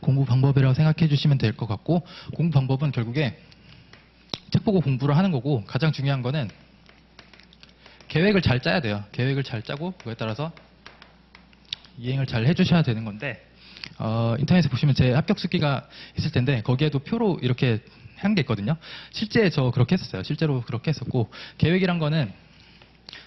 공부 방법이라고 생각해 주시면 될 것 같고, 공부 방법은 결국에 책 보고 공부를 하는 거고, 가장 중요한 거는 계획을 잘 짜야 돼요. 계획을 잘 짜고 그거에 따라서 이행을 잘 해주셔야 되는 건데, 인터넷에 보시면 제 합격 수기가 있을 텐데 거기에도 표로 이렇게 한 게 있거든요. 실제 저 그렇게 했었어요. 실제로 그렇게 했었고, 계획이란 거는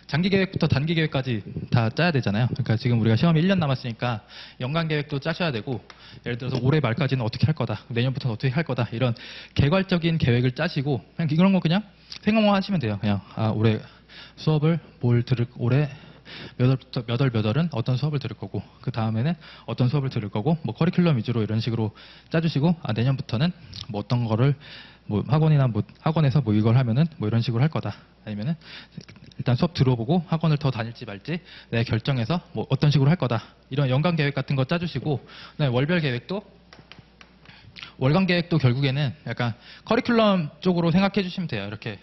장기 계획부터 단기 계획까지 다 짜야 되잖아요. 그러니까 지금 우리가 시험이 1년 남았으니까 연간 계획도 짜셔야 되고, 예를 들어서 올해 말까지는 어떻게 할 거다, 내년부터는 어떻게 할 거다, 이런 개괄적인 계획을 짜시고, 그냥 이런 거 그냥 생각만 하시면 돼요. 그냥 올해 수업을 올해 몇 월은 어떤 수업을 들을 거고, 그 다음에는 어떤 수업을 들을 거고, 뭐 커리큘럼 위주로 이런 식으로 짜주시고, 내년부터는 뭐 어떤 거를 뭐 학원에서 뭐 이걸 하면은 뭐 이런 식으로 할 거다, 아니면은 일단 수업 들어보고 학원을 더 다닐지 말지 내가 결정해서 뭐 어떤 식으로 할 거다, 이런 연간 계획 같은 거 짜주시고, 그다음에 월별 계획도, 월간 계획도 결국에는 약간 커리큘럼 쪽으로 생각해 주시면 돼요. 이렇게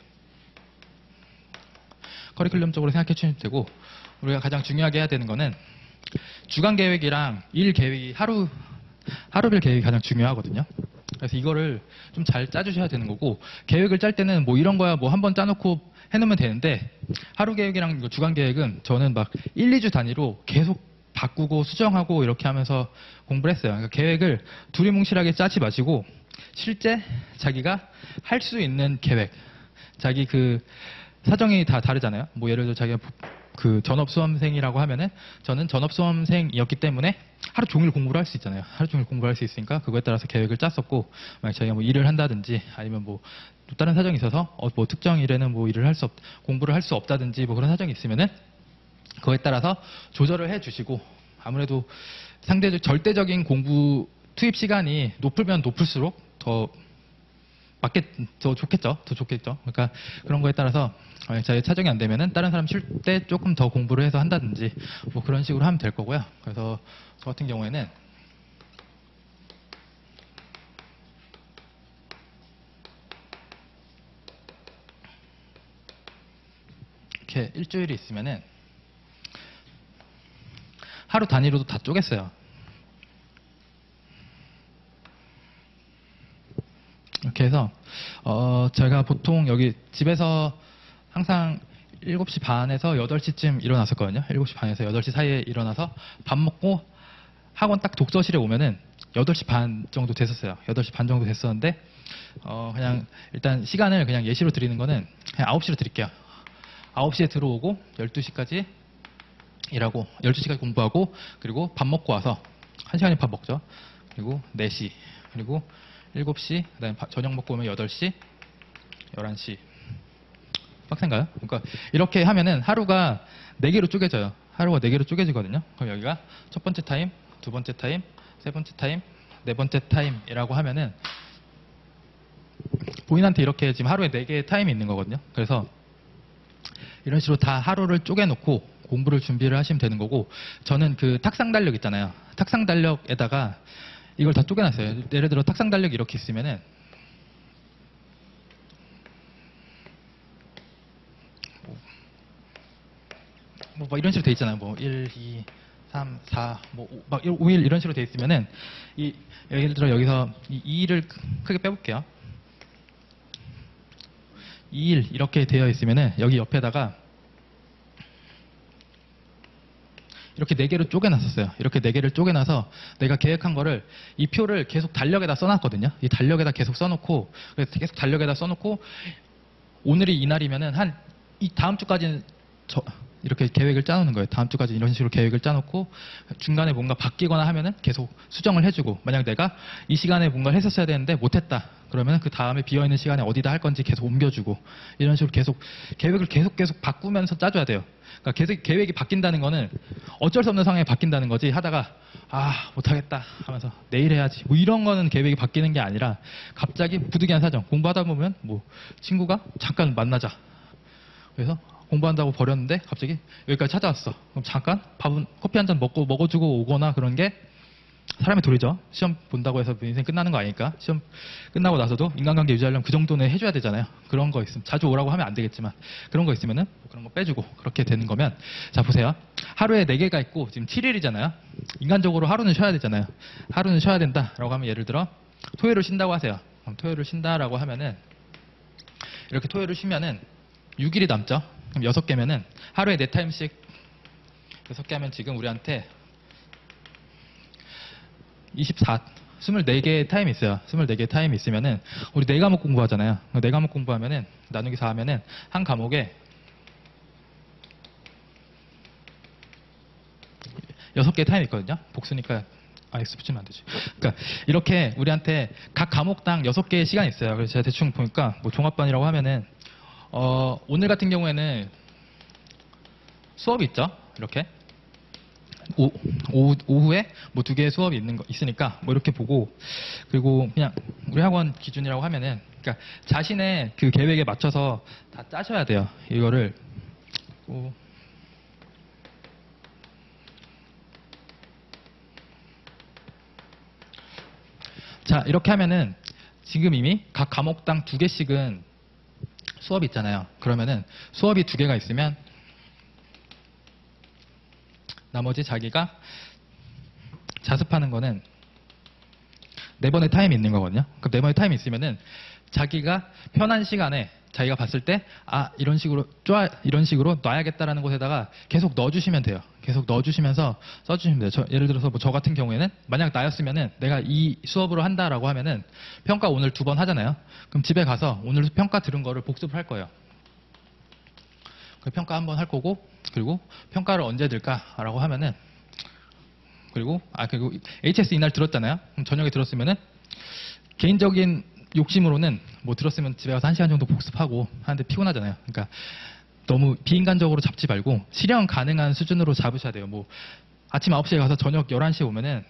커리큘럼 쪽으로 생각해 주시면 되고, 우리가 가장 중요하게 해야 되는 거는 주간 계획이랑 일 계획이 하루별 계획이 가장 중요하거든요. 그래서 이거를 좀 잘 짜주셔야 되는 거고, 계획을 짤 때는 뭐 이런 거야 뭐 한번 짜놓고 해놓으면 되는데, 하루 계획이랑 주간 계획은 저는 막 1, 2주 단위로 계속 바꾸고 수정하고 이렇게 하면서 공부를 했어요. 그러니까 계획을 두리뭉실하게 짜지 마시고, 실제 자기가 할 수 있는 계획, 자기 그 사정이 다 다르잖아요. 뭐 예를 들어 자기가 그 전업수험생이라고 하면은, 저는 전업수험생이었기 때문에 하루 종일 공부를 할 수 있잖아요. 하루 종일 공부를 할 수 있으니까 그거에 따라서 계획을 짰었고, 만약 자기가 뭐 일을 한다든지 아니면 뭐 또 다른 사정이 있어서 뭐 특정 일에는 뭐 공부를 할 수 없다든지 뭐 그런 사정이 있으면은 그거에 따라서 조절을 해 주시고, 아무래도 상대적 절대적인 공부 투입 시간이 높으면 높을수록 더 좋겠죠. 그러니까 그런 거에 따라서 자기 차정이 안 되면은 다른 사람 쉴 때 조금 더 공부를 해서 한다든지 뭐 그런 식으로 하면 될 거고요. 그래서 저 같은 경우에는 이렇게 일주일이 있으면은 하루 단위로도 다 쪼갰어요. 이렇게 해서 제가 보통 여기 집에서 항상 7시 반에서 8시쯤 일어났었거든요. 7시 반에서 8시 사이에 일어나서 밥 먹고 학원 딱 독서실에 오면은 8시 반 정도 됐었어요. 8시 반 정도 됐었는데, 그냥 일단 시간을 그냥 예시로 드리는 거는 그냥 9시로 드릴게요. 9시에 들어오고 12시까지 일하고 12시까지 공부하고, 그리고 밥 먹고 와서 1시간에 밥 먹죠. 그리고 4시, 그리고 7시, 그 다음에 저녁 먹고 오면 8시, 11시. 빡센가요? 그러니까 이렇게 하면은 하루가 4개로 쪼개져요. 하루가 4개로 쪼개지거든요. 그럼 여기가 첫 번째 타임, 두 번째 타임, 세 번째 타임, 네 번째 타임이라고 하면은 본인한테 이렇게 지금 하루에 4개의 타임이 있는 거거든요. 그래서 이런 식으로 다 하루를 쪼개놓고 공부를 준비를 하시면 되는 거고, 저는 그 탁상 달력 있잖아요. 탁상 달력에다가 이걸 다 쪼개놨어요. 예를 들어 탁상 달력이 이렇게 있으면은 뭐 이런 식으로 돼 있잖아요. 뭐 1, 2, 3, 4, 뭐 막 5일 이런 식으로 돼 있으면은 예를 들어 여기서 이 2일을 크게 빼볼게요. 2일 이렇게 되어 있으면은 여기 옆에다가 이렇게 4개로 쪼개놨었어요. 이렇게 4개를 쪼개놔서 내가 계획한 거를, 이 표를 계속 달력에다 써놨거든요. 이 달력에다 계속 써놓고, 그래서 계속 달력에다 써놓고, 오늘이 이날이면은 이 다음 주까지는 이렇게 계획을 짜놓는 거예요. 다음 주까지 이런 식으로 계획을 짜놓고, 중간에 뭔가 바뀌거나 하면은 계속 수정을 해주고, 만약 내가 이 시간에 뭔가를 했었어야 되는데 못했다, 그러면 그 다음에 비어있는 시간에 어디다 할 건지 계속 옮겨주고, 이런 식으로 계속 계획을 계속 바꾸면서 짜줘야 돼요. 그러니까 계속 계획이 바뀐다는 거는 어쩔 수 없는 상황에 바뀐다는 거지, 하다가 못하겠다 하면서 내일 해야지 뭐 이런 거는 계획이 바뀌는 게 아니라, 갑자기 부득이한 사정, 공부하다 보면 뭐 친구가 잠깐 만나자, 그래서 공부한다고 버렸는데 갑자기 여기까지 찾아왔어. 그럼 잠깐 커피 한 잔 먹어주고 오거나, 그런 게 사람의 도리죠. 시험 본다고 해서 인생 끝나는 거 아니니까. 시험 끝나고 나서도 인간관계 유지하려면 그 정도는 해줘야 되잖아요. 그런 거 있으면, 자주 오라고 하면 안 되겠지만 그런 거 있으면은 그런 거 빼주고 그렇게 되는 거면, 자 보세요. 하루에 4개가 있고 지금 7일이잖아요. 인간적으로 하루는 쉬어야 되잖아요. 하루는 쉬어야 된다라고 하면 예를 들어 토요일을 쉰다고 하세요. 그럼 토요일을 쉰다라고 하면은 이렇게 토요일을 쉬면은 6일이 남죠. 그럼 6개면은 하루에 4타임씩 6개 하면 지금 우리한테 24개의 타임이 있어요. 24개의 타임이 있으면은 우리 4과목 공부하잖아요. 4과목 공부하면은 나누기 4 하면은 한 과목에 6개의 타임이 있거든요. 복수니까 X 붙이면 안 되지. 그러니까 이렇게 우리한테 각 과목당 6개의 시간이 있어요. 그래서 제가 대충 보니까 뭐 종합반이라고 하면은 오늘 같은 경우에는 수업이 있죠. 이렇게 오후에 뭐 2개의 수업이 있으니까 뭐 이렇게 보고, 그리고 그냥 우리 학원 기준이라고 하면은 그러니까 자신의 그 계획에 맞춰서 다 짜셔야 돼요. 이거를 자, 이렇게 하면은 지금 이미 각 과목당 2개씩은 수업이 있잖아요. 그러면은 수업이 2개가 있으면 나머지 자기가 자습하는 거는 4번의 타임이 있는 거거든요. 그럼 4번의 타임이 있으면은 자기가 편한 시간에 자기가 봤을 때 이런 식으로 놔야겠다라는 곳에다가 계속 넣어주시면 돼요. 계속 넣어주시면서 써주시면 돼요. 예를 들어서 뭐 저 같은 경우에는 만약 나였으면은 내가 이 수업으로 한다라고 하면은 평가 오늘 2번 하잖아요. 그럼 집에 가서 오늘 평가 들은 거를 복습을 할 거예요. 그 평가 한번 할 거고, 그리고 평가를 언제 들까라고 하면은 그리고 HS 이날 들었잖아요. 그럼 저녁에 들었으면은 개인적인 욕심으로는 뭐 들었으면 집에 가서 1시간 정도 복습하고 하는데 피곤하잖아요. 그러니까 너무 비인간적으로 잡지 말고 실현 가능한 수준으로 잡으셔야 돼요. 뭐 아침 9시에 가서 저녁 11시에 오면은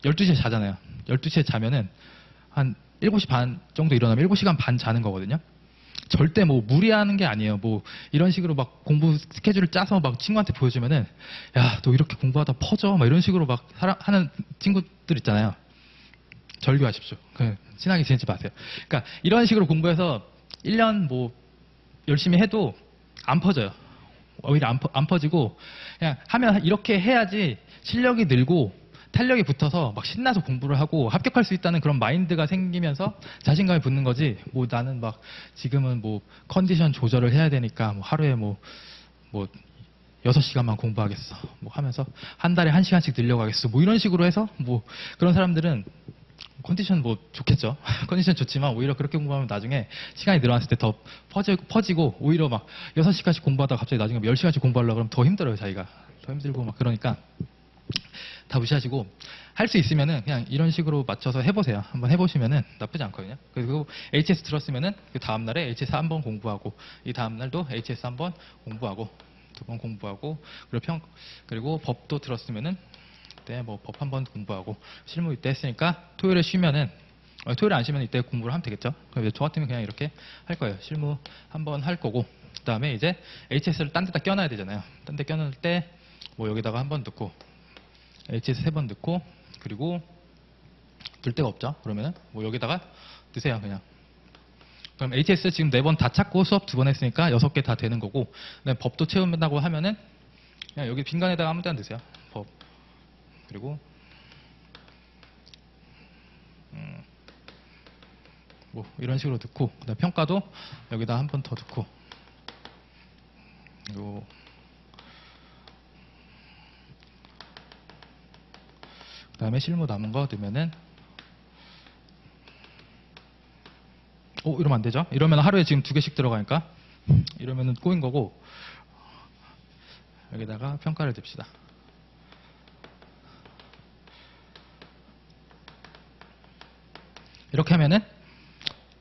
12시에 자잖아요. 12시에 자면은 한 7시 반 정도 일어나면 7시간 반 자는 거거든요. 절대 뭐 무리하는 게 아니에요. 뭐 이런 식으로 막 공부 스케줄을 짜서 막 친구한테 보여주면은 야, 너 이렇게 공부하다 퍼져 막 이런 식으로 막 하는 친구들 있잖아요. 절교하십시오. 친하게 지내지 마세요. 그러니까 이런 식으로 공부해서 1년 뭐 열심히 해도 안 퍼져요. 오히려 안 퍼지고 그냥 하면 이렇게 해야지 실력이 늘고 탄력이 붙어서 막 신나서 공부를 하고 합격할 수 있다는 그런 마인드가 생기면서 자신감이 붙는 거지. 뭐 나는 막 지금은 뭐 컨디션 조절을 해야 되니까 뭐 하루에 뭐 6시간만 공부하겠어. 뭐 하면서 한 달에 1시간씩 늘려가겠어. 뭐 이런 식으로 해서 뭐 그런 사람들은 컨디션 뭐 좋겠죠. 컨디션 좋지만 오히려 그렇게 공부하면 나중에 시간이 늘어났을 때 더 퍼지고 오히려 막 6시간씩 공부하다가 갑자기 나중에 10시간씩 공부하려고 그러면 더 힘들어요. 자기가. 더 힘들고 막 그러니까 다 무시하시고 할 수 있으면은 그냥 이런 식으로 맞춰서 해보세요. 한번 해보시면은 나쁘지 않거든요. 그리고 HS 들었으면은 그 다음날에 HS 한 번 공부하고 이 다음날도 HS 한 번 공부하고 2번 공부하고 그리고 법도 들었으면은 그때 뭐 법 한 번 공부하고 실무 이때 했으니까 토요일에 쉬면은 토요일에 안 쉬면 이때 공부를 하면 되겠죠. 저 같으면 그냥 이렇게 할 거예요. 실무 한 번 할 거고 그 다음에 이제 HS를 딴 데다 껴놔야 되잖아요. 딴 데 껴놓을 때 뭐 여기다가 한 번 넣고 HS 3번 넣고 그리고 들 데가 없죠. 그러면은 뭐 여기다가 넣으세요 그냥. 그럼 HS 지금 4번 다 찾고 수업 2번 했으니까 6개 다 되는 거고 그다음에 법도 채운다고 하면은 그냥 여기 빈간에다가 아무 데나 넣으세요. 법 그리고 뭐 이런 식으로 넣고 그다음에 평가도 여기다 한 번 더 넣고 그리고 그다음에 실무 남은 거 넣으면은 이러면 안 되죠. 이러면 하루에 지금 2개씩 들어가니까 이러면은 꼬인 거고 여기다가 평가를 댑시다. 이렇게 하면은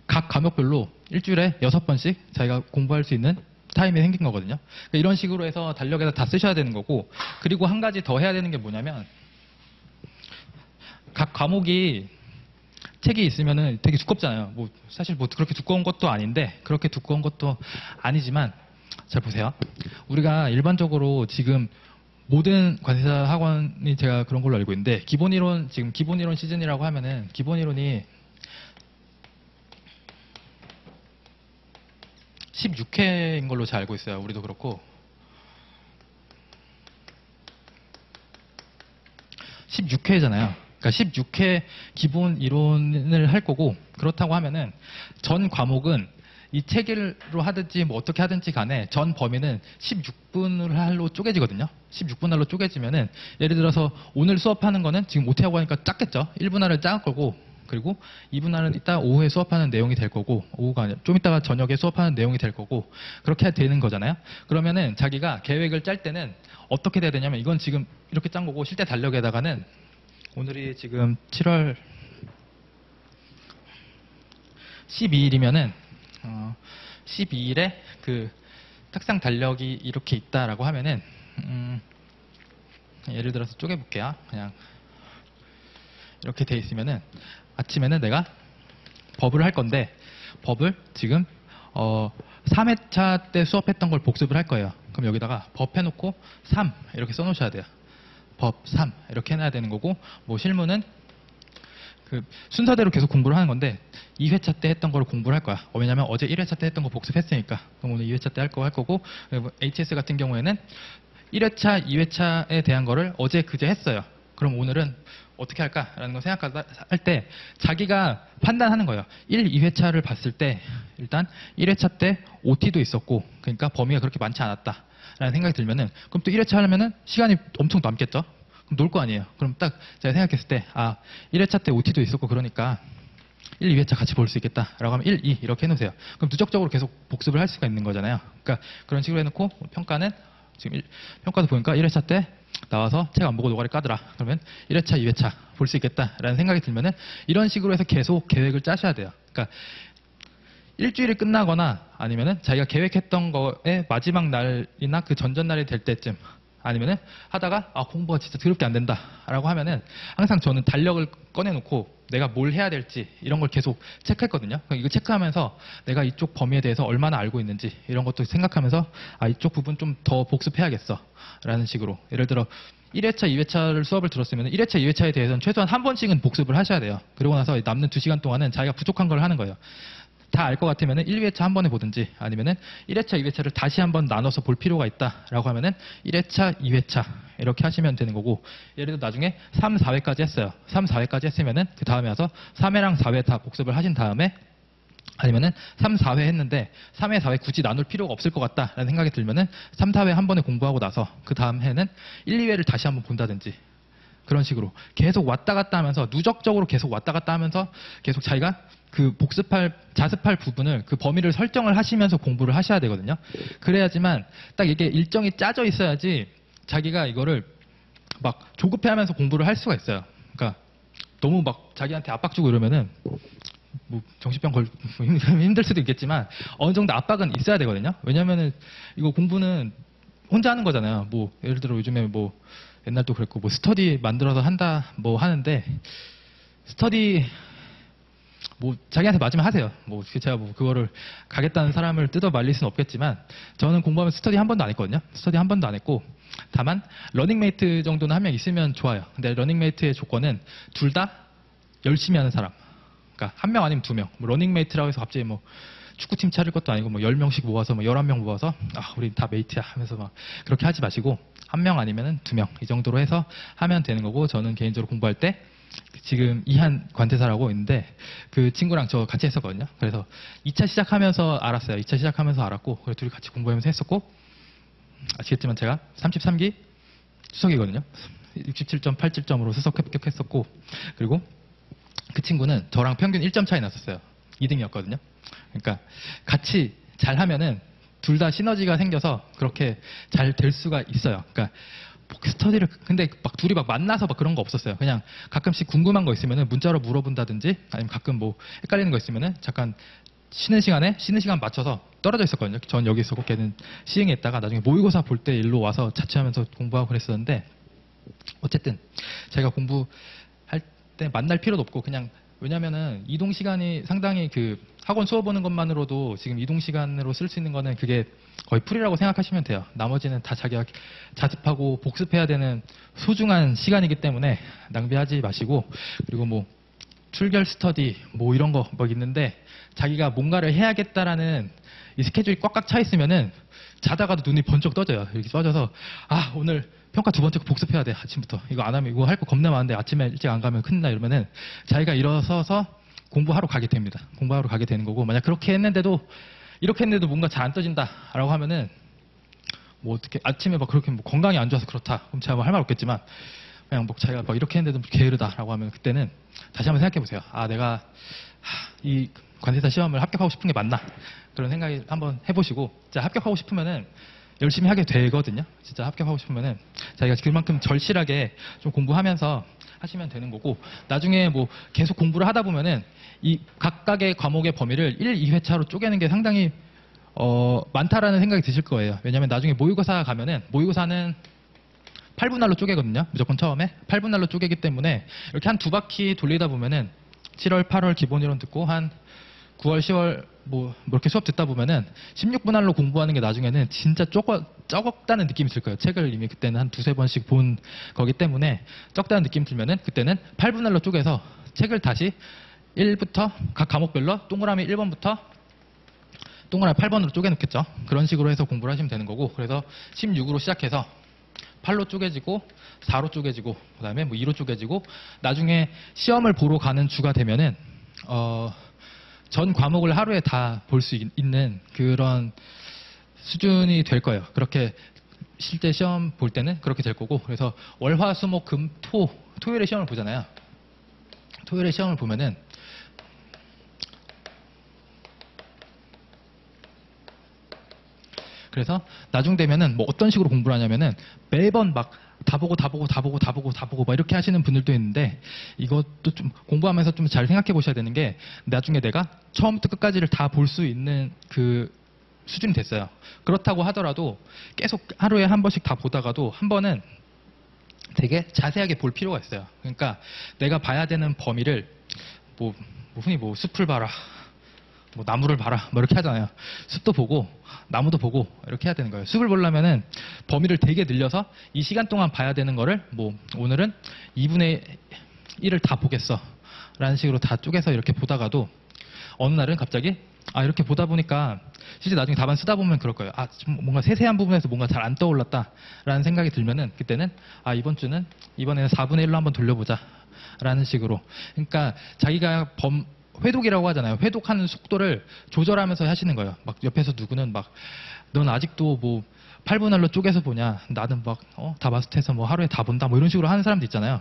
각 과목별로 일주일에 6번씩 자기가 공부할 수 있는 타임이 생긴 거거든요. 그러니까 이런 식으로 해서 달력에다 다 쓰셔야 되는 거고 그리고 한 가지 더 해야 되는 게 뭐냐면 각 과목이 책이 있으면은 되게 두껍잖아요. 뭐 사실 뭐 그렇게 두꺼운 것도 아닌데 그렇게 두꺼운 것도 아니지만 잘 보세요. 우리가 일반적으로 지금 모든 관세사 학원이 제가 그런 걸로 알고 있는데 기본이론 지금 기본이론 시즌이라고 하면은 기본이론이 16회인 걸로 잘 알고 있어요. 우리도 그렇고 16회잖아요. 그러니까 16회 기본 이론을 할 거고, 그렇다고 하면은 전 과목은 이 체계로 하든지 뭐 어떻게 하든지 간에 전 범위는 16분을 할로 쪼개지거든요. 16분 할로 쪼개지면은 예를 들어서 오늘 수업하는 거는 지금 OT하고 하니까 작겠죠. 1분 할을 짤 거고, 그리고 2분 할은 이따 오후에 수업하는 내용이 될 거고, 오후가 아니라 좀 이따가 저녁에 수업하는 내용이 될 거고, 그렇게 되는 거잖아요. 그러면은 자기가 계획을 짤 때는 어떻게 돼야 되냐면, 이건 지금 이렇게 짠 거고, 실제 달력에다가는 오늘이 지금 7월 12일이면은 12일에 그 특상 달력이 이렇게 있다라고 하면은 예를 들어서 쪼개볼게요. 그냥 이렇게 돼 있으면은 아침에는 내가 법을 할 건데, 법을 지금 3회차 때 수업했던 걸 복습을 할 거예요. 그럼 여기다가 법 해놓고 3 이렇게 써놓으셔야 돼요. 법 3 이렇게 해놔야 되는 거고, 뭐 실무는 그 순서대로 계속 공부를 하는 건데 2회차 때 했던 걸 공부를 할 거야. 왜냐면 어제 1회차 때 했던 거 복습했으니까. 그럼 오늘 2회차 때 할 거고, HS 같은 경우에는 1회차, 2회차에 대한 거를 어제 그제 했어요. 그럼 오늘은 어떻게 할까라는 걸 생각할 때 자기가 판단하는 거예요. 1, 2회차를 봤을 때 일단 1회차 때 OT도 있었고, 그러니까 범위가 그렇게 많지 않았다라는 생각이 들면은, 그럼 또 1회차 하려면은 시간이 엄청 남겠죠? 그럼 놀 거 아니에요. 그럼 딱 제가 생각했을 때 1회차 때 OT도 있었고 그러니까 1, 2회차 같이 볼 수 있겠다라고 하면 1, 2 이렇게 해놓으세요. 그럼 누적적으로 계속 복습을 할 수가 있는 거잖아요. 그러니까 그런 식으로 해놓고 평가는 지금 평가도 보니까 1회차 때 나와서 책 안 보고 노가리 까더라. 그러면 1회차, 2회차 볼 수 있겠다라는 생각이 들면은 이런 식으로 해서 계속 계획을 짜셔야 돼요. 그러니까 일주일이 끝나거나 아니면은 자기가 계획했던 거의 마지막 날이나 그 전전날이 될 때쯤, 아니면은 하다가 공부가 진짜 더럽게 안 된다라고 하면은 항상 저는 달력을 꺼내놓고 내가 뭘 해야 될지 이런 걸 계속 체크했거든요. 이거 체크하면서 내가 이쪽 범위에 대해서 얼마나 알고 있는지 이런 것도 생각하면서 이쪽 부분 좀 더 복습해야겠어 라는 식으로, 예를 들어 1회차, 2회차를 수업을 들었으면 1회차, 2회차에 대해서는 최소한 한 번씩은 복습을 하셔야 돼요. 그러고 나서 남는 2시간 동안은 자기가 부족한 걸 하는 거예요. 다 알 것 같으면 1회차 한 번에 보든지, 아니면은 1회차, 2회차를 다시 한번 나눠서 볼 필요가 있다라고 하면은 1회차, 2회차 이렇게 하시면 되는 거고, 예를 들어 나중에 3, 4회까지 했어요. 3, 4회까지 했으면은 그 다음에 와서 3회랑 4회 다 복습을 하신 다음에, 아니면은 3, 4회 했는데 3회, 4회 굳이 나눌 필요가 없을 것 같다라는 생각이 들면은 3, 4회 한 번에 공부하고 나서 그 다음 해는 1, 2회를 다시 한번 본다든지, 그런 식으로 계속 왔다 갔다 하면서, 누적적으로 계속 왔다 갔다 하면서 계속 자기가 그 자습할 부분을, 그 범위를 설정을 하시면서 공부를 하셔야 되거든요. 그래야지만 딱 이게 일정이 짜져 있어야지 자기가 이거를 막 조급해하면서 공부를 할 수가 있어요. 그러니까 너무 막 자기한테 압박 주고 이러면은 뭐 정신병 걸고 힘들 수도 있겠지만 어느 정도 압박은 있어야 되거든요. 왜냐면은 이거 공부는 혼자 하는 거잖아요. 뭐 예를 들어 요즘에 뭐 옛날도 그랬고 뭐 스터디 만들어서 한다 뭐 하는데, 스터디 뭐 자기한테 맞으면 하세요. 뭐 제가 뭐 그거를 가겠다는 사람을 뜯어 말릴 수는 없겠지만, 저는 공부하면서 스터디 한 번도 안 했거든요. 스터디 한 번도 안 했고, 다만 러닝메이트 정도는 한 명 있으면 좋아요. 근데 러닝메이트의 조건은 둘 다 열심히 하는 사람. 그러니까 한 명 아니면 두 명. 뭐 러닝메이트라고 해서 갑자기 뭐 축구팀 차릴 것도 아니고 뭐 10명씩 모아서 뭐 11명 모아서 우리 다 메이트야 하면서 막 그렇게 하지 마시고, 한 명 아니면은 두 명 이 정도로 해서 하면 되는 거고, 저는 개인적으로 공부할 때 지금 이한 관태사라고 있는데 그 친구랑 저 같이 했었거든요. 그래서 2차 시작하면서 알았어요. 2차 시작하면서 알았고, 그래서 둘이 같이 공부하면서 했었고, 아시겠지만 제가 33기 수석이거든요. 67.87점으로 수석 합격했었고, 그리고 그 친구는 저랑 평균 1점 차이 났었어요. 2등이었거든요. 그러니까 같이 잘하면은 둘 다 시너지가 생겨서 그렇게 잘 될 수가 있어요. 그러니까 스터디를, 근데 막 둘이 막 만나서 막 그런 거 없었어요. 그냥 가끔씩 궁금한 거 있으면은 문자로 물어본다든지, 아니면 가끔 뭐 헷갈리는 거 있으면은 잠깐 쉬는 시간 맞춰서 떨어져 있었거든요. 전 여기 있었고 걔는 시흥에 있다가 나중에 모의고사 볼 때 일로 와서 자취하면서 공부하고 그랬었는데, 어쨌든 제가 공부할 때 만날 필요도 없고, 그냥 왜냐면은 이동 시간이 상당히 그 학원 수업 보는 것만으로도 지금 이동 시간으로 쓸 수 있는 거는 그게 거의 풀이라고 생각하시면 돼요. 나머지는 다 자기가 자습하고 복습해야 되는 소중한 시간이기 때문에 낭비하지 마시고, 그리고 뭐 출결 스터디 뭐 이런 거 막 있는데 자기가 뭔가를 해야겠다라는 이 스케줄이 꽉꽉 차 있으면은 자다가도 눈이 번쩍 떠져요. 이렇게 떠져서 아 오늘 평가 두 번째 거 복습해야 돼 아침부터. 이거 안 하면 이거 할 거 겁나 많은데 아침에 일찍 안 가면 큰일 나 이러면은 자기가 일어서서 공부하러 가게 됩니다. 공부하러 가게 되는 거고 만약 그렇게 했는데도 이렇게 했는데도 뭔가 잘 안 떠진다라고 하면은 뭐 어떻게 아침에 막 그렇게 뭐 건강이 안 좋아서 그렇다. 그럼 제가 뭐 할 말 없겠지만 그냥 뭐 자기가 막 이렇게 했는데도 게으르다라고 하면 그때는 다시 한번 생각해 보세요. 아 내가 이 관세사 시험을 합격하고 싶은 게 맞나? 그런 생각이 한번 해보시고 진짜 합격하고 싶으면은 열심히 하게 되거든요. 진짜 합격하고 싶으면은 자기가 그만큼 절실하게 좀 공부하면서 하시면 되는 거고 나중에 뭐 계속 공부를 하다 보면은 이 각각의 과목의 범위를 1, 2회차로 쪼개는 게 상당히 많다라는 생각이 드실 거예요. 왜냐하면 나중에 모의고사 가면은 모의고사는 8분할로 쪼개거든요. 무조건 처음에 8분할로 쪼개기 때문에 이렇게 한 두 바퀴 돌리다 보면은 7월, 8월 기본이론 듣고 한 9월, 10월 뭐 이렇게 수업 듣다 보면은 16분할로 공부하는 게 나중에는 진짜 적다는 느낌이 들 거예요. 책을 이미 그때는 한 두세 번씩 본 거기 때문에 적다는 느낌이 들면은 그때는 8분할로 쪼개서 책을 다시 1부터 각 과목별로 동그라미 1번부터 동그라미 8번으로 쪼개놓겠죠. 그런 식으로 해서 공부를 하시면 되는 거고 그래서 16으로 시작해서 8로 쪼개지고 4로 쪼개지고 그다음에 뭐 2로 쪼개지고 나중에 시험을 보러 가는 주가 되면은 전 과목을 하루에 다 볼 수 있는 그런 수준이 될 거예요. 그렇게 실제 시험 볼 때는 그렇게 될 거고 그래서 월, 화, 수, 목, 금, 토요일에 시험을 보잖아요. 토요일에 시험을 보면은 그래서 나중 되면은 뭐 어떤 식으로 공부를 하냐면은 매번 막 다 보고 막 이렇게 하시는 분들도 있는데 이것도 좀 공부하면서 좀 잘 생각해 보셔야 되는 게 나중에 내가 처음부터 끝까지를 다 볼 수 있는 그 수준이 됐어요. 그렇다고 하더라도 계속 하루에 한 번씩 다 보다가도 한 번은 되게 자세하게 볼 필요가 있어요. 그러니까 내가 봐야 되는 범위를 뭐 흔히 뭐 숲을 봐라. 뭐 나무를 봐라 뭐 이렇게 하잖아요. 숲도 보고 나무도 보고 이렇게 해야 되는 거예요. 숲을 보려면은 범위를 되게 늘려서 이 시간 동안 봐야 되는 거를 뭐 오늘은 2분의 1을 다 보겠어 라는 식으로 다 쪼개서 이렇게 보다가도 어느 날은 갑자기 아 이렇게 보다 보니까 실제 나중에 답안 쓰다 보면 그럴 거예요. 아 좀 뭔가 세세한 부분에서 뭔가 잘 안 떠올랐다 라는 생각이 들면은 그때는 아 이번에는 4분의 1로 한번 돌려보자 라는 식으로 그러니까 자기가 회독이라고 하잖아요. 회독하는 속도를 조절하면서 하시는 거예요. 막 옆에서 누구는 막 넌 아직도 뭐 8분할로 쪼개서 보냐. 나는 막 다 마스터해서 뭐 하루에 다 본다. 뭐 이런 식으로 하는 사람도 있잖아요.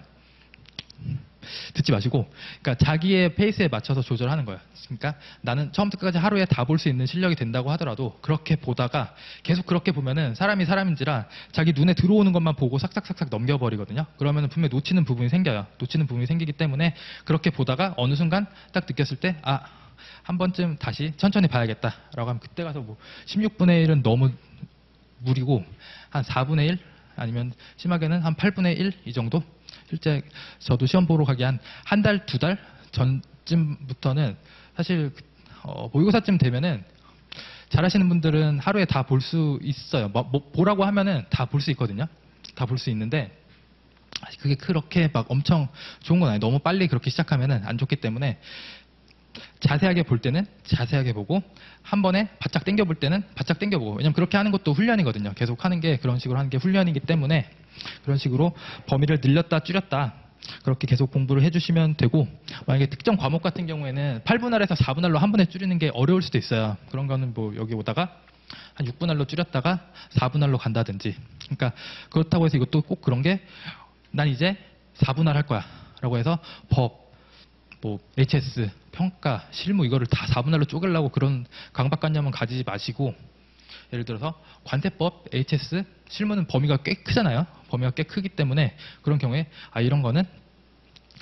듣지 마시고 그러니까 자기의 페이스에 맞춰서 조절하는 거예요. 그러니까 나는 처음부터 끝까지 하루에 다 볼 수 있는 실력이 된다고 하더라도 그렇게 보다가 계속 그렇게 보면은 사람이 사람인지라 자기 눈에 들어오는 것만 보고 싹싹싹싹 넘겨버리거든요. 그러면은 분명히 놓치는 부분이 생겨요. 놓치는 부분이 생기기 때문에 그렇게 보다가 어느 순간 딱 느꼈을 때 아, 한 번쯤 다시 천천히 봐야겠다라고 하면 그때 가서 뭐 16분의 1은 너무 무리고 한 4분의 1 아니면 심하게는 한 8분의 1 이 정도 실제 저도 시험 보러 가기 한 달, 두 달 전쯤부터는 사실 모의고사쯤 되면은 잘하시는 분들은 하루에 다 볼 수 있어요. 뭐 보라고 하면은 다 볼 수 있거든요. 다 볼 수 있는데 그게 그렇게 막 엄청 좋은 건 아니에요. 너무 빨리 그렇게 시작하면은 안 좋기 때문에 자세하게 볼 때는 자세하게 보고 한 번에 바짝 당겨 볼 때는 바짝 당겨 보고 왜냐면 그렇게 하는 것도 훈련이거든요. 계속 하는 게 그런 식으로 하는 게 훈련이기 때문에 그런 식으로 범위를 늘렸다 줄였다 그렇게 계속 공부를 해주시면 되고 만약에 특정 과목 같은 경우에는 8분할에서 4분할로 한 번에 줄이는 게 어려울 수도 있어요. 그런 거는 뭐 여기 오다가 한 6분할로 줄였다가 4분할로 간다든지 그러니까 그렇다고 해서 이것도 꼭 그런 게 난 이제 4분할 할 거야 라고 해서 법, 뭐 HS, 평가, 실무 이거를 다 4분할로 쪼개려고 그런 강박관념은 가지지 마시고 예를 들어서 관세법, HS, 실무는 범위가 꽤 크잖아요. 범위가 꽤 크기 때문에 그런 경우에 아 이런 거는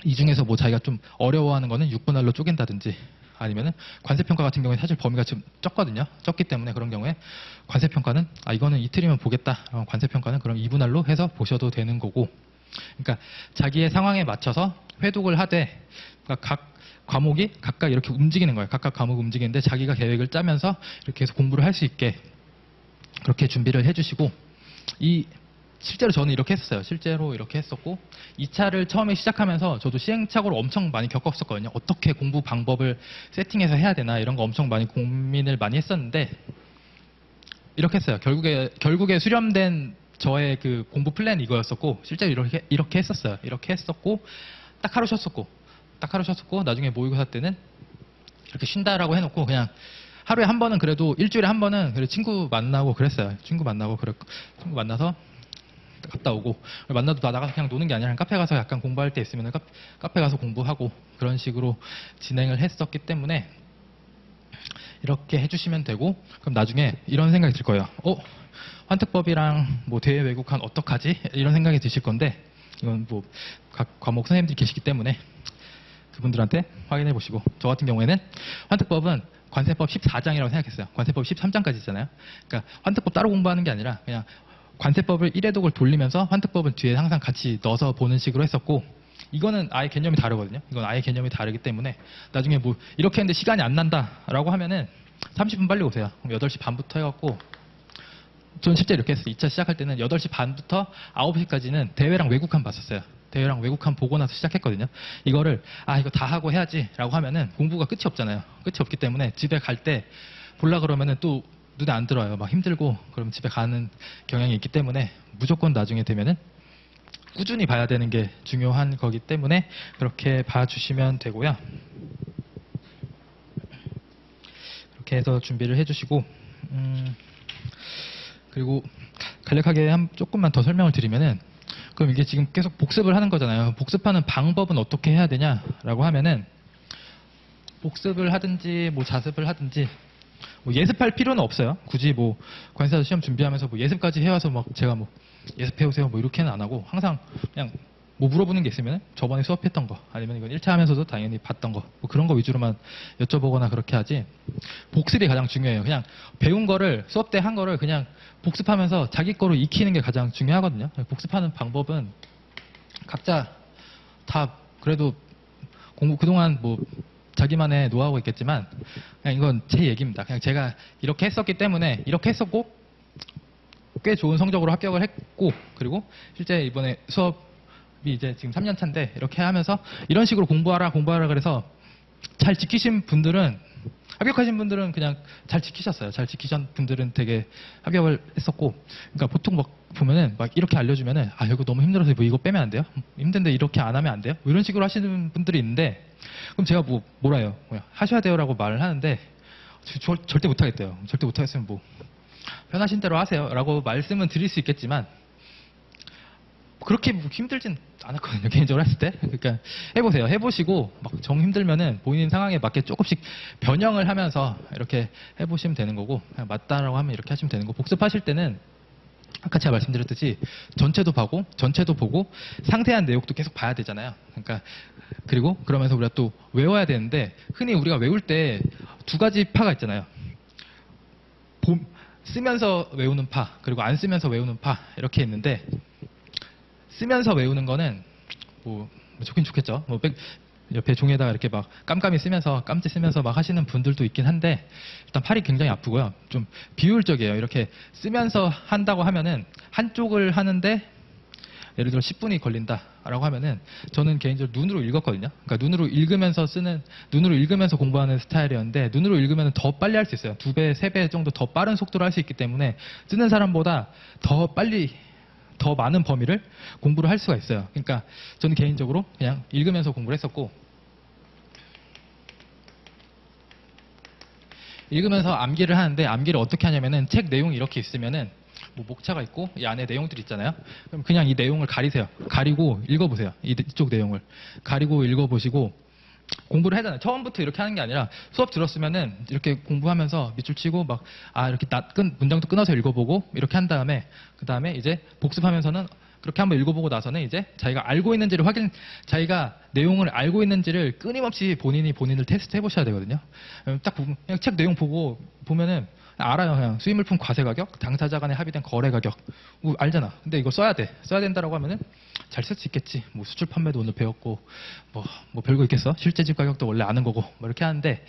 이 중에서 뭐 자기가 좀 어려워하는 거는 6분할로 쪼갠다든지 아니면은 관세평가 같은 경우에 사실 범위가 좀 적거든요. 적기 때문에 그런 경우에 관세평가는 아 이거는 이틀이면 보겠다. 관세평가는 그럼 2분할로 해서 보셔도 되는 거고 그러니까 자기의 상황에 맞춰서 회독을 하되 그러니까 각 과목이 각각 이렇게 움직이는 거예요. 각각 과목이 움직이는데 자기가 계획을 짜면서 이렇게 해서 공부를 할 수 있게 그렇게 준비를 해주시고 실제로 저는 이렇게 했었어요. 실제로 이렇게 했었고 2차를 처음에 시작하면서 저도 시행착오를 엄청 많이 겪었었거든요. 어떻게 공부 방법을 세팅해서 해야 되나 이런 거 엄청 많이 고민을 많이 했었는데 이렇게 했어요. 결국에 수렴된 저의 그 공부 플랜 이거였었고, 실제로 이렇게 했었어요. 이렇게 했었고, 딱 하루 쉬었었고, 나중에 모의고사 때는 이렇게 쉰다라고 해놓고, 그냥 하루에 한 번은 그래도, 일주일에 한 번은 그래도 친구 만나고 그랬어요. 친구 만나서 갔다 오고, 만나도 나가서 그냥 노는 게 아니라 카페 가서 약간 공부할 때 있으면 카페 가서 공부하고, 그런 식으로 진행을 했었기 때문에, 이렇게 해주시면 되고, 그럼 나중에 이런 생각이 들 거예요. 환특법이랑 뭐 대외 외국한 어떡하지? 이런 생각이 드실 건데, 이건 뭐 각 과목 선생님들이 계시기 때문에 그분들한테 확인해 보시고, 저 같은 경우에는 환특법은 관세법 14장이라고 생각했어요. 관세법 13장까지 있잖아요. 그러니까 환특법 따로 공부하는 게 아니라 그냥 관세법을 1회독을 돌리면서 환특법은 뒤에 항상 같이 넣어서 보는 식으로 했었고, 이거는 아예 개념이 다르거든요. 이건 아예 개념이 다르기 때문에 나중에 뭐 이렇게 했는데 시간이 안 난다라고 하면은 30분 빨리 오세요. 그럼 8시 반부터 해갖고, 저는 실제 이렇게 했어요. 2차 시작할 때는 8시 반부터 9시까지는 대외랑 외국한 봤었어요. 대외랑 외국한 보고 나서 시작했거든요. 이거를 이거 다 하고 해야지 라고 하면은 공부가 끝이 없잖아요. 끝이 없기 때문에 집에 갈 때 보려 그러면은 또 눈에 안 들어요. 막 힘들고, 그러면 집에 가는 경향이 있기 때문에 무조건 나중에 되면은 꾸준히 봐야 되는 게 중요한 거기 때문에 그렇게 봐주시면 되고요. 그렇게 해서 준비를 해주시고, 그리고 간략하게 조금만 더 설명을 드리면은, 그럼 이게 지금 계속 복습을 하는 거잖아요. 복습하는 방법은 어떻게 해야 되냐라고 하면은, 복습을 하든지 뭐 자습을 하든지 뭐 예습할 필요는 없어요. 굳이 뭐 관세사 시험 준비하면서 뭐 예습까지 해와서 막 제가 뭐 예습해오세요 뭐 이렇게는 안 하고, 항상 그냥 뭐 물어보는 게 있으면 저번에 수업했던 거, 아니면 이건 1차 하면서도 당연히 봤던 거, 뭐 그런 거 위주로만 여쭤보거나 그렇게 하지, 복습이 가장 중요해요. 그냥 배운 거를, 수업 때 한 거를 그냥 복습하면서 자기 거로 익히는 게 가장 중요하거든요. 복습하는 방법은 각자 다 그래도 공부 그동안 뭐 자기만의 노하우가 있겠지만, 그냥 이건 제 얘기입니다. 그냥 제가 이렇게 했었기 때문에 이렇게 했었고, 꽤 좋은 성적으로 합격을 했고, 그리고 실제 이번에 수업이 이제 지금 3년 차인데 이렇게 하면서 이런 식으로 공부하라 그래서 잘 지키신 분들은, 합격하신 분들은 그냥 잘 지키셨어요. 잘 지키신 분들은 되게 합격을 했었고, 그러니까 보통 막 보면은 막 이렇게 알려주면은 이거 너무 힘들어서 뭐 이거 빼면 안 돼요? 힘든데 이렇게 안 하면 안 돼요? 뭐 이런 식으로 하시는 분들이 있는데, 그럼 제가 뭐라 해요? 하셔야 돼요라고 말을 하는데, 절대 못하겠대요. 절대 못하겠으면 뭐 편하신 대로 하세요라고 말씀은 드릴 수 있겠지만, 그렇게 힘들진 않았거든요. 개인적으로 했을 때. 그러니까 해보세요. 해보시고 막 정 힘들면은 본인 상황에 맞게 조금씩 변형을 하면서 이렇게 해보시면 되는 거고, 그냥 맞다라고 하면 이렇게 하시면 되는 거고, 복습하실 때는 아까 제가 말씀드렸듯이 전체도 보고 상세한 내용도 계속 봐야 되잖아요. 그러니까 그리고 그러면서 우리가 또 외워야 되는데, 흔히 우리가 외울 때 두 가지 파가 있잖아요. 쓰면서 외우는 파, 그리고 안 쓰면서 외우는 파, 이렇게 있는데, 쓰면서 외우는 거는 뭐 좋긴 좋겠죠. 뭐 옆에 종이에다가 이렇게 막 깜깜이 쓰면서 막 하시는 분들도 있긴 한데, 일단 팔이 굉장히 아프고요. 좀 비효율적이에요. 이렇게 쓰면서 한다고 하면은 한쪽을 하는데 예를 들어 10분이 걸린다라고 하면은, 저는 개인적으로 눈으로 읽었거든요. 그러니까 눈으로 읽으면서 공부하는 스타일이었는데, 눈으로 읽으면 더 빨리 할 수 있어요. 2배, 3배 정도 더 빠른 속도로 할 수 있기 때문에 쓰는 사람보다 더 빨리, 더 많은 범위를 공부를 할 수가 있어요. 그러니까 저는 개인적으로 그냥 읽으면서 공부를 했었고, 읽으면서 암기를 하는데, 암기를 어떻게 하냐면은, 책 내용이 이렇게 있으면은 뭐 목차가 있고 이 안에 내용들이 있잖아요. 그럼 그냥 이 내용을 가리세요. 가리고 읽어보세요. 이쪽 내용을 가리고 읽어보시고 공부를 해야 되잖아요. 처음부터 이렇게 하는 게 아니라, 수업 들었으면은 이렇게 공부하면서 밑줄 치고 막 이렇게 문장도 끊어서 읽어보고 이렇게 한 다음에, 그 다음에 이제 복습하면서는 그렇게 한번 읽어보고 나서는 이제 자기가 알고 있는지를 자기가 내용을 알고 있는지를 끊임없이 본인을 테스트 해보셔야 되거든요. 딱 그냥 책 내용 보면은 알아요. 그냥 수입물품 과세 가격, 당사자 간에 합의된 거래 가격, 알잖아. 근데 이거 써야 된다라고 하면은 잘 쓸 수 있겠지. 뭐 수출 판매도 오늘 배웠고, 뭐 별거 있겠어? 실제 집 가격도 원래 아는 거고, 뭐 이렇게 하는데,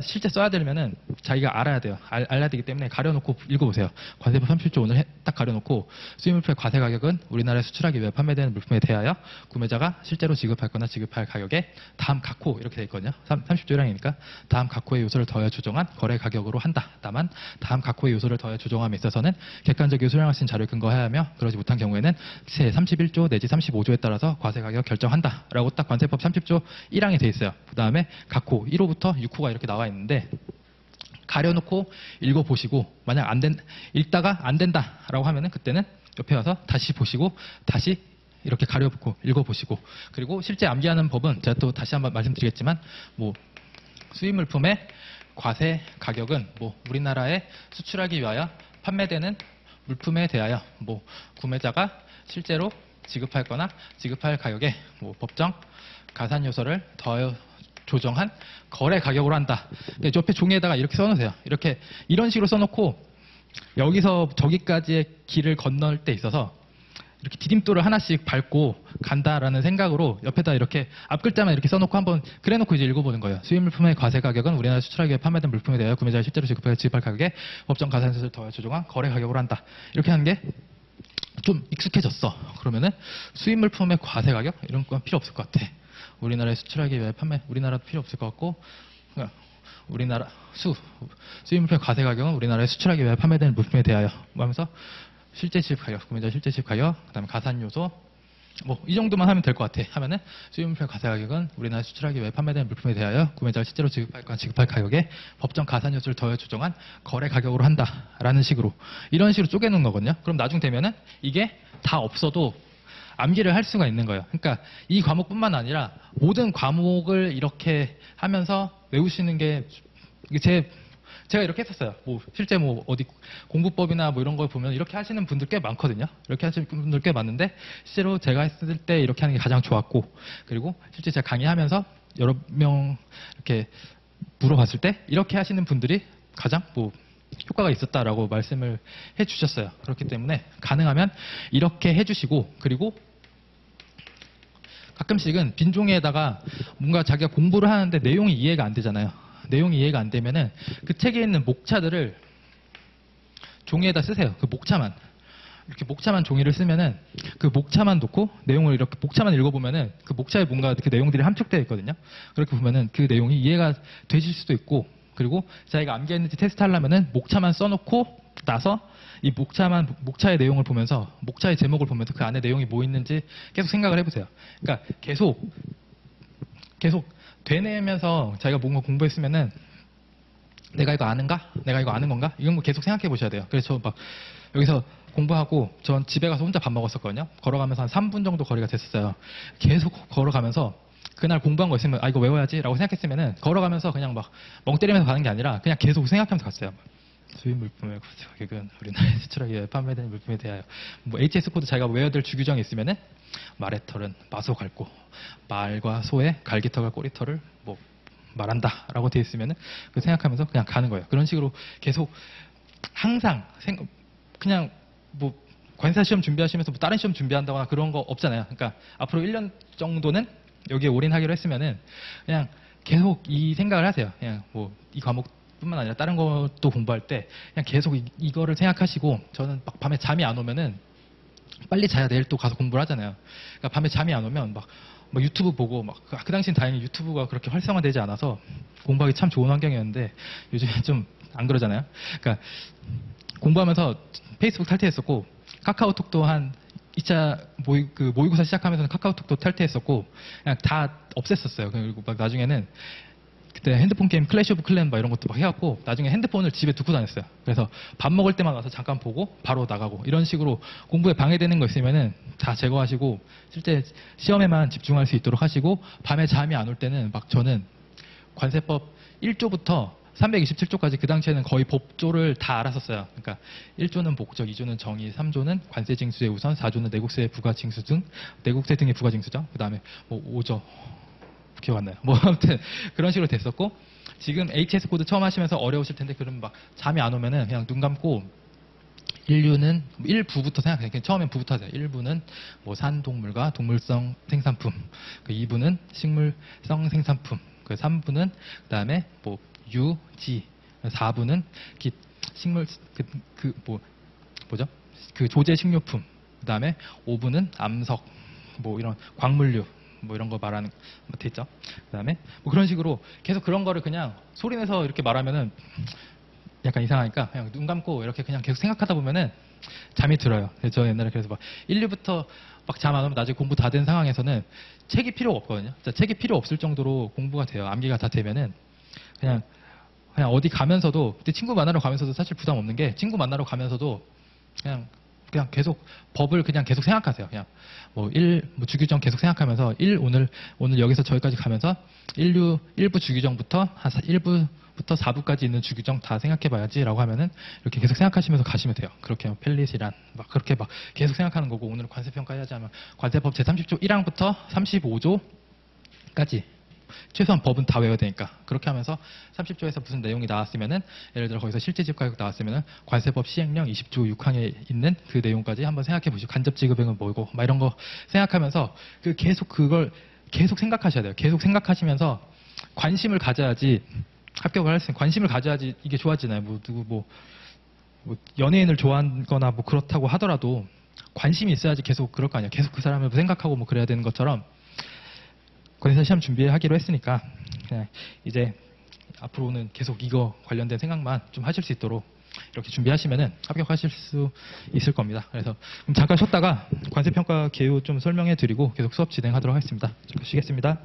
실제 써야 되려면은 자기가 알아야 돼요. 알아야 되기 때문에 가려놓고 읽어보세요. 관세법 30조 오늘 딱 가려놓고 수입물품의 과세 가격은 우리나라에 수출하기 위해 판매되는 물품에 대하여 구매자가 실제로 지급할 거나 지급할 가격에 다음 각호 이렇게 돼 있거든요. 30조 1항이니까 다음 각호의 요소를 더해 조정한 거래 가격으로 한다. 다만 다음 각호의 요소를 더해 조정함에 있어서는 객관적이고 수량할 수 있는 자료를 근거해야 하며 그러지 못한 경우에는 제 31조 내지 35조에 따라서 과세 가격 결정한다. 라고 딱 관세법 30조 1항에 돼 있어요. 그 다음에 각호 1호부터 6호가 이렇게 나와 있는데 가려놓고 읽어보시고 만약 읽다가 안 된다라고 하면은 그때는 옆에 와서 다시 보시고 다시 이렇게 가려보고 읽어보시고 그리고 실제 암기하는 법은 제가 또 다시 한번 말씀드리겠지만 뭐 수입물품의 과세 가격은 뭐 우리나라에 수출하기 위하여 판매되는 물품에 대하여 뭐 구매자가 실제로 지급할 거나 지급할 가격에 뭐 법정 가산 요소를 더해 조정한 거래 가격으로 한다. 옆에 종이에다가 이렇게 써놓으세요. 이렇게 이런 식으로 써놓고 여기서 저기까지의 길을 건널 때 있어서 이렇게 디딤돌을 하나씩 밟고 간다라는 생각으로 옆에다 이렇게 앞 글자만 이렇게 써놓고 한번 그래놓고 이제 읽어보는 거예요. 수입물품의 과세 가격은 우리나라 수출하기 위해 판매된 물품에 대하여 구매자가 실제로 지급할 가격에 법정 가산세를 더해 조정한 거래 가격으로 한다. 이렇게 하는 게 좀 익숙해졌어. 그러면은 수입물품의 과세 가격 이런 건 필요 없을 것 같아. 우리나라에 수출하기 위해 우리나라도 필요 없을 것 같고 우리나라 수입물품의 과세 가격은 우리나라에 수출하기 위해 판매되는 물품에 대하여 뭐 하면서 실제 지급 가격, 구매자 실제 지급 가격, 그다음에 가산 요소 뭐 이 정도만 하면 될 것 같아. 하면은 수입물품의 과세 가격은 우리나라에 수출하기 위해 판매되는 물품에 대하여 구매자가 실제로 지급할 가격에 법정 가산 요소를 더해 조정한 거래 가격으로 한다라는 식으로 이런 식으로 쪼개놓은 거거든요. 그럼 나중 되면은 이게 다 없어도 암기를 할 수가 있는 거예요. 그러니까 이 과목뿐만 아니라 모든 과목을 이렇게 하면서 외우시는 게 제가 이렇게 했었어요. 뭐 실제 뭐 어디 공부법이나 뭐 이런 걸 보면 이렇게 하시는 분들 꽤 많거든요. 이렇게 하시는 분들 꽤 많은데 실제로 제가 했을 때 이렇게 하는 게 가장 좋았고 그리고 실제 제가 강의하면서 여러 명 이렇게 물어봤을 때 이렇게 하시는 분들이 가장 뭐 효과가 있었다라고 말씀을 해주셨어요. 그렇기 때문에 가능하면 이렇게 해주시고 그리고 가끔씩은 빈 종이에다가 뭔가 자기가 공부를 하는데 내용이 이해가 안 되잖아요. 내용이 이해가 안 되면은 그 책에 있는 목차들을 종이에다 쓰세요. 그 목차만. 이렇게 목차만 종이를 쓰면은 그 목차만 놓고 내용을 이렇게 목차만 읽어보면은 그 목차에 뭔가 그 내용들이 함축되어 있거든요. 그렇게 보면은 그 내용이 이해가 되실 수도 있고 그리고 자기가 암기했는지 테스트하려면은 목차만 써놓고 나서 이 목차의 내용을 보면서 목차의 제목을 보면서 그 안에 내용이 뭐 있는지 계속 생각을 해보세요. 그러니까 계속 되뇌면서 자기가 뭔가 공부했으면은 내가 이거 아는가? 내가 이거 아는 건가? 이런 거 계속 생각해 보셔야 돼요. 그래서 저 막 여기서 공부하고 전 집에 가서 혼자 밥 먹었었거든요. 걸어가면서 한 3분 정도 거리가 됐었어요. 계속 걸어가면서 그날 공부한 거 있으면 아 이거 외워야지 라고 생각했으면은 걸어가면서 그냥 막 멍 때리면서 가는 게 아니라 그냥 계속 생각하면서 갔어요. 수입 물품의 가격은 우리나라에 수출하기 위해 판매되는 물품에 대하여 뭐 HS 코드 자기가 외워야 될 주규정이 있으면은 말의 털은 마소 갈고 말과 소의 갈기털과 꼬리털을 뭐 말한다라고 되어 있으면은 그 생각하면서 그냥 가는 거예요. 그런 식으로 계속 항상 그냥 뭐 관사 시험 준비하시면서 뭐 다른 시험 준비한다거나 그런 거 없잖아요. 그러니까 앞으로 1년 정도는 여기에 올인하기로 했으면은 그냥 계속 이 생각을 하세요. 그냥 뭐 이 과목뿐만 아니라 다른 것도 공부할 때 그냥 계속 이거를 생각하시고 저는 막 밤에 잠이 안 오면은 빨리 자야 내일 또 가서 공부를 하잖아요. 그러니까 밤에 잠이 안 오면 막 유튜브 보고 그 당시엔 다행히 유튜브가 그렇게 활성화되지 않아서 공부하기 참 좋은 환경이었는데 요즘에 좀 안 그러잖아요. 그러니까 공부하면서 페이스북 탈퇴했었고 카카오톡도 한 2차 모의고사 시작하면서는 카카오톡도 탈퇴했었고 그냥 다 없앴었어요. 그리고 막 나중에는 그때 핸드폰 게임 클래시 오브 클랜 막 이런 것도 막 해갖고 나중에 핸드폰을 집에 두고 다녔어요. 그래서 밥 먹을 때만 와서 잠깐 보고 바로 나가고 이런 식으로 공부에 방해되는 거 있으면은 다 제거하시고 실제 시험에만 집중할 수 있도록 하시고 밤에 잠이 안 올 때는 막 저는 관세법 1조부터 327조까지 그 당시에는 거의 법조를 다 알았었어요. 그러니까 1조는 목적, 2조는 정의, 3조는 관세 징수의 우선, 4조는 내국세 부과 징수 등 내국세 등의 부과 징수죠. 그 다음에 뭐 5조 기억 안 나요. 뭐 아무튼 그런 식으로 됐었고 지금 HS 코드 처음 하시면서 어려우실 텐데 그러면 막 잠이 안 오면은 그냥 눈 감고 1류는 1부부터 생각해요. 처음엔 부부터 하세요. 1부는 뭐 산동물과 동물성 생산품, 2부는 식물성 생산품, 그 3부는 그다음에 뭐 유지, 4부는 식물 뭐죠? 그 조제 식료품. 그다음에 5부는 암석, 뭐 이런 광물류, 뭐 이런 거 말하는 돼 있죠. 그다음에 뭐 그런 식으로 계속 그런 거를 그냥 소리내서 이렇게 말하면은 약간 이상하니까 그냥 눈 감고 이렇게 그냥 계속 생각하다 보면은 잠이 들어요. 저 옛날에 그래서 막 1, 2부터 막 잠 안 오면 나중에 공부 다 된 상황에서는 책이 필요 없거든요. 진짜 책이 필요 없을 정도로 공부가 돼요. 암기가 다 되면은 그냥 어디 가면서도 그때 친구 만나러 가면서도 사실 부담 없는 게 친구 만나러 가면서도 그냥 계속 법을 그냥 계속 생각하세요. 그냥 뭐 주규정 계속 생각하면서 오늘 여기서 저기까지 가면서 1부 주규정부터 한 1부부터 4부까지 있는 주규정 다 생각해 봐야지라고 하면은 이렇게 계속 생각하시면서 가시면 돼요. 그렇게 펠릿이란 막 그렇게 막 계속 생각하는 거고 오늘 관세평가 해야지 하면 관세법 제30조 1항부터 35조까지 최소한 법은 다 외워야 되니까 그렇게 하면서 30조에서 무슨 내용이 나왔으면은 예를 들어 거기서 실제지급가격 나왔으면은 관세법 시행령 20조 6항에 있는 그 내용까지 한번 생각해 보시고 간접지급액은 뭐고 막 이런 거 생각하면서 계속 그걸 계속 생각하셔야 돼요. 계속 생각하시면서 관심을 가져야지 합격을 할 수 있는 관심을 가져야지 이게 좋아지나요? 뭐 누구 뭐 연예인을 좋아하거나 뭐 그렇다고 하더라도 관심이 있어야지 계속 그럴 거 아니에요. 계속 그 사람을 생각하고 뭐 그래야 되는 것처럼 권위사 시험 준비하기로 했으니까 그냥 이제 앞으로는 계속 이거 관련된 생각만 좀 하실 수 있도록 이렇게 준비하시면은 합격하실 수 있을 겁니다. 그래서 그럼 잠깐 쉬었다가 관세평가 개요 좀 설명해 드리고 계속 수업 진행하도록 하겠습니다. 잠깐 쉬겠습니다.